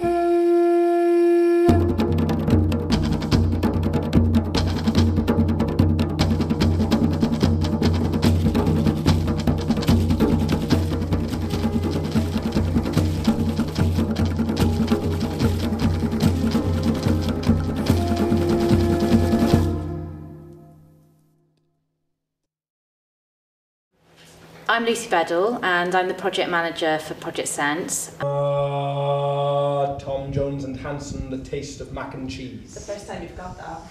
I'm Lucy Beddle and I'm the project manager for Project Sense. Tom Jones and Hanson, the taste of mac and cheese. The first time you've got that.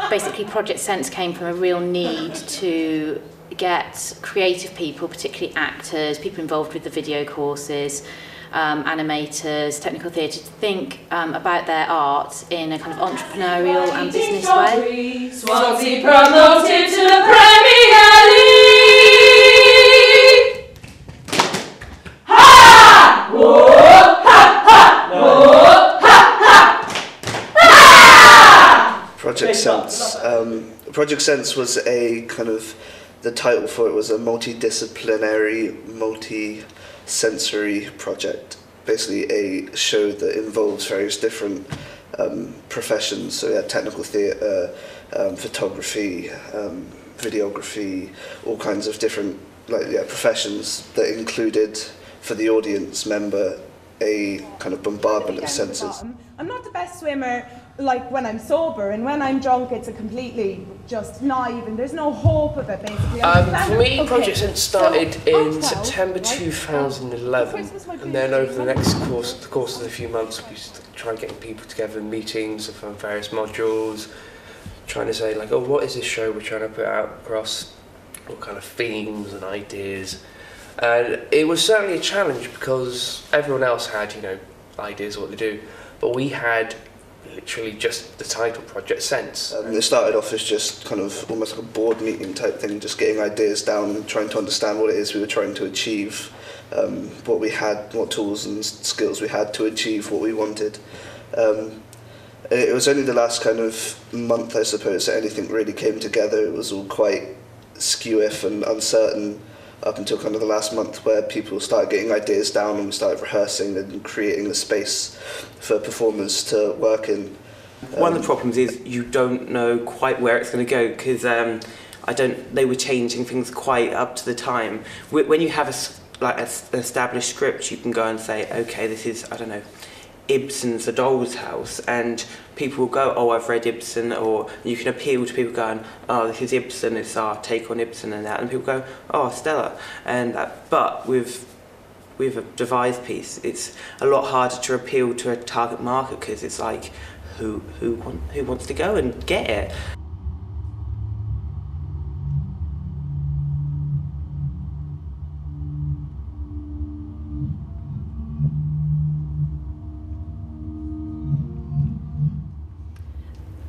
Basically, Project Sense came from a real need to get creative people, particularly actors, people involved with the video courses, animators, technical theatre, to think about their art in a kind of entrepreneurial and business way. Swansea promoted to the Premier League! Ha! Whoa! Ha! Ha! Whoa! Ha! Ha! Ha! Project Sense. Project Sense was a kind of, the title for it was a multidisciplinary, multi-sensory project. Basically a show that involves various different professions. So we had technical theatre, photography, videography, all kinds of different professions that included for the audience member a kind of bombardment of senses. I'm not the best swimmer like when I'm sober, and when I'm drunk it's a completely just naive and there's no hope of it basically. For me, Project Sense started in September 2011, and then over the course of a few months we used to try getting people together in meetings of various modules, trying to say like, oh, what is this show we're trying to put out across, what kind of themes and ideas. And it was certainly a challenge because everyone else had, ideas of what to do, but we had literally just the title, Project Sense. It started off as just kind of almost like a board meeting type thing, just getting ideas down and trying to understand what it is we were trying to achieve, what we had, what tools and skills we had to achieve what we wanted. It was only the last kind of month, I suppose, that anything really came together. It was all quite skew-if and uncertain up until kind of the last month, where people started getting ideas down and we started rehearsing and creating the space for performers to work in. One of the problems is you don't know quite where it's going to go, because they were changing things quite up to the time. When you have an established script, you can go and say, okay, this is, I don't know, Ibsen's The Doll's House, and people will go, oh, I've read Ibsen, or you can appeal to people going, oh, this is Ibsen, it's our take on Ibsen and that, and people go, oh, stellar. And but with a devised piece, it's a lot harder to appeal to a target market, because it's like, who wants to go and get it?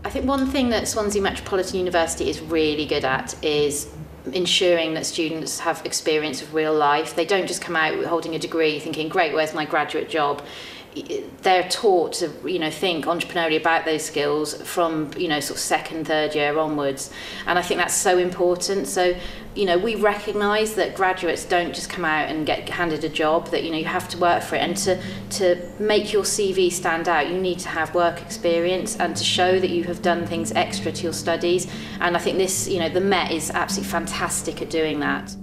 I think one thing that Swansea Metropolitan University is really good at is ensuring that students have experience of real life. They don't just come out holding a degree thinking, great, where's my graduate job? They're taught to, think entrepreneurially about those skills from, sort of second, third year onwards. And I think that's so important. So, we recognise that graduates don't just come out and get handed a job, that, you have to work for it. And to make your CV stand out, you need to have work experience and to show that you have done things extra to your studies. And I think this, the Met is absolutely fantastic at doing that.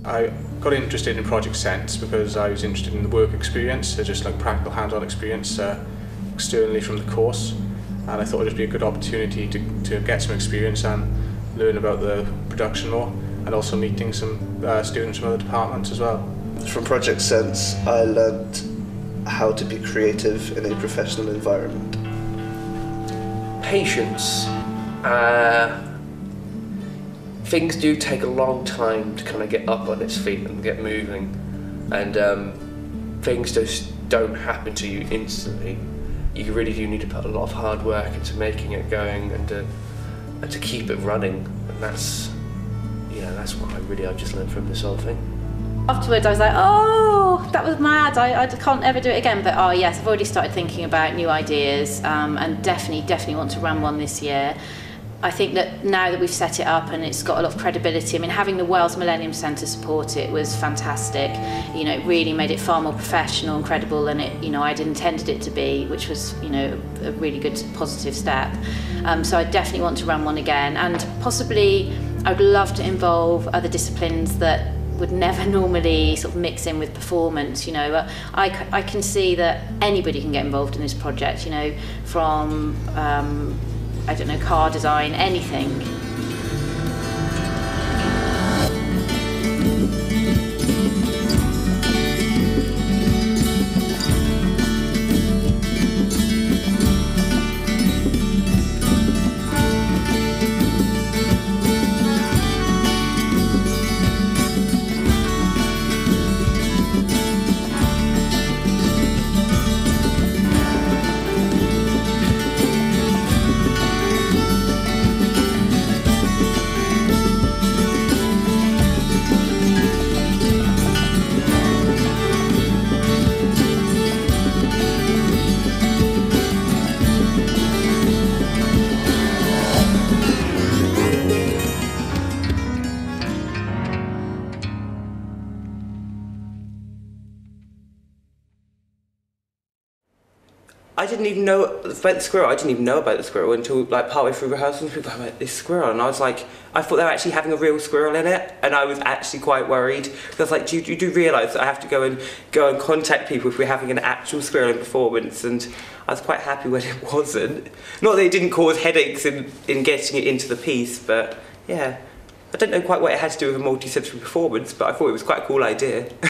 I got interested in Project Sense because I was interested in the work experience, so just like practical hands-on experience externally from the course, and I thought it would be a good opportunity to get some experience and learn about the production law, and also meeting some students from other departments as well. From Project Sense, I learned how to be creative in a professional environment. Patience. Things do take a long time to kind of get up on its feet and get moving, and things just don't happen to you instantly. You really do need to put a lot of hard work into making it going and to keep it running, and that's what I've just learned from this whole thing. Afterwards I was like, oh, that was mad, I can't ever do it again, but oh yes, I've already started thinking about new ideas, and definitely want to run one this year. I think that now that we've set it up and it's got a lot of credibility, I mean, having the Wales Millennium Centre support it was fantastic. You know, it really made it far more professional and credible than it, you know, I'd intended it to be, which was, you know, a really good positive step. So I definitely want to run one again, and possibly I would love to involve other disciplines that would never normally sort of mix in with performance, you know. But I can see that anybody can get involved in this project, you know, from I don't know, car design, anything. I didn't even know about the squirrel. I didn't even know about the squirrel until like partway through rehearsals. People were like, this squirrel, and I was like, I thought they were actually having a real squirrel in it, and I was actually quite worried. I was like, you do realise that I have to go and contact people if we're having an actual squirrel in performance? And I was quite happy when it wasn't. Not that it didn't cause headaches in getting it into the piece, but yeah, I don't know quite what it had to do with a multi-sensory performance, but I thought it was quite a cool idea.